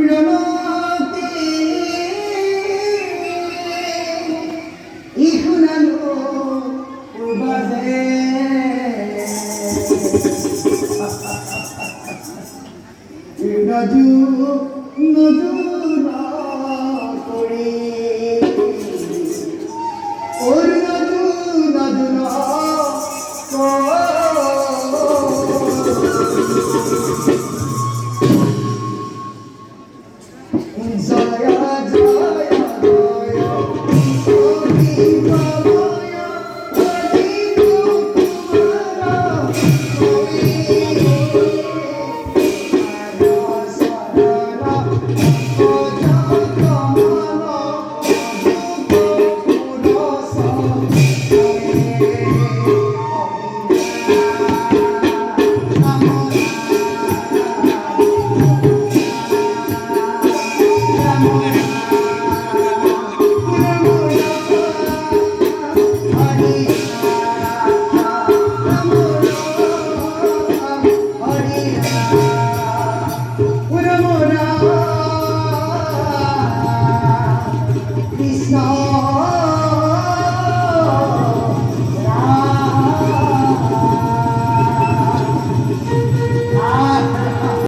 রণতে ইহুনানো বাজে নজু নজু না করে ওর নজু নজু না জয়া জয়া জয়া ওহি বাবায়া ওহি তোমারা ওহি সারা ওজা কমালা পুরসা Hari